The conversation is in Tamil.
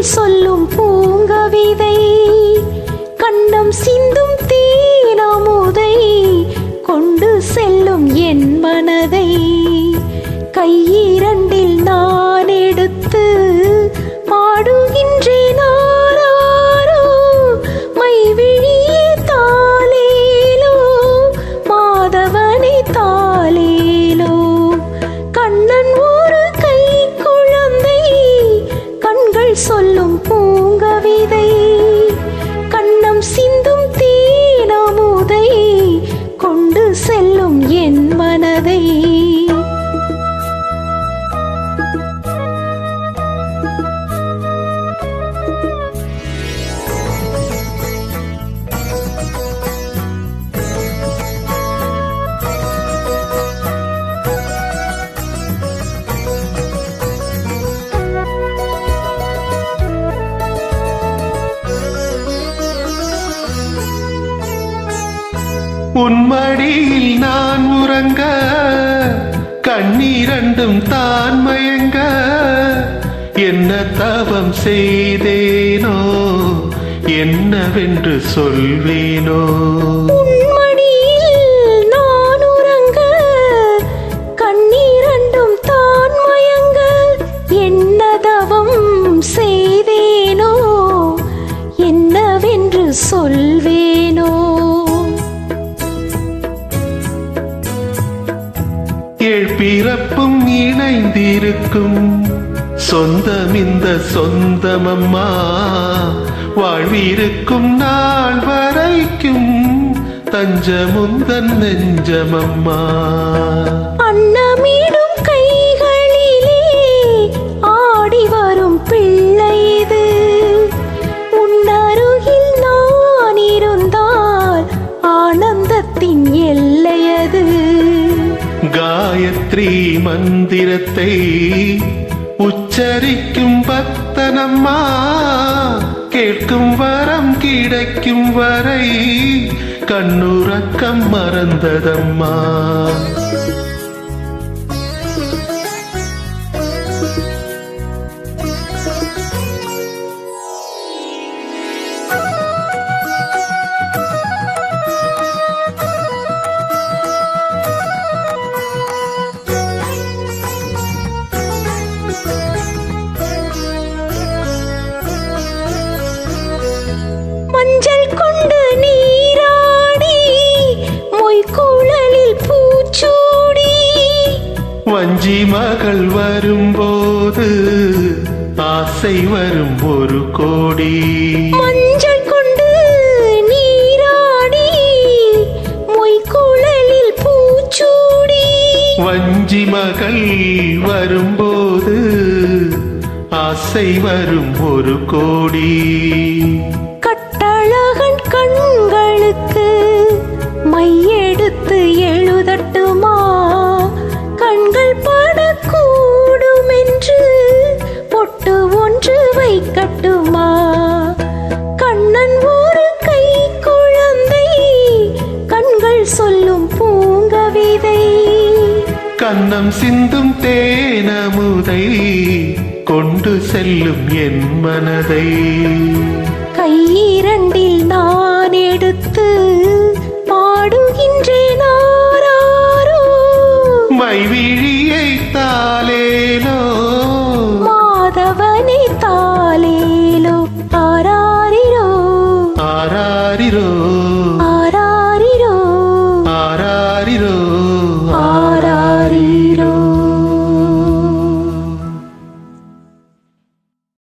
சொல்லும் பூங்கவிதை கண்ணம் சிந்தும் தேனமுதை கொண்டு செல்லும் என் மனதை கையிரண்டில் நான் எடுத்து பாடுகின்றேன் ஆராரோ மைவிழியே தாலேலோ மாதவனே தாலேலோ கண்ணன் ஒரு கை குழந்தை கண்கள் சொல்லும் பூங்கவிதை கண்ணம் சிந்தும் தேனமுதை கொண்டு செல்லும் என் மனதை உன்மடியில் நான் உறங்க கண்ணீரண்டும் தான் மயங்க என்ன தவம் செய்தேனோ என்னவென்று சொல்வேனோ சொல்வேனோ பிறப்பும் இணைந்திருக்கும் சொந்தம் இந்த சொந்தமம்மா வாழ்விருக்கும் நாள் வரைக்கும் தஞ்சமுந்தன் நெஞ்சமம்மா அன்னமிடும் கைகளிலே ஆடி வரும் பிள்ளை இது உன்னருகில் நான் இருந்தால் ஆனந்தத்தின் எல்லையது காயத்ரி மந்திரத்தை உச்சரிக்கும் பக்தனம்மா கேட்கும் வரம் கிடைக்கும் வரை கண்ணுறக்கம் மறந்ததம்மா மஞ்சள் கொண்டு நீராடி மொய்க்குழலில் பூச்சூடி வஞ்சி மகள் வரும்போது ஆசை வரும் ஒரு கோடி மஞ்சள் கொண்டு நீராடி மொய்க்குழலில் பூச்சூடி வஞ்சி மகள் வரும்போது ஆசை வரும் ஒரு கோடி கட்டழகன் கண்களுக்கு மையெடுத்து எழுதட்டுமா கண்கள் படக்கூடும் என்று பொட்டு ஒன்று வைக்கட்டுமா கண்ணன் ஒரு கை குழந்தை கண்கள் சொல்லும் பூங்கவிதை கண்ணம் சிந்தும் தேனமுதை கொண்டு செல்லும் என் மனதை கையிரண்டில் நான் எடுத்து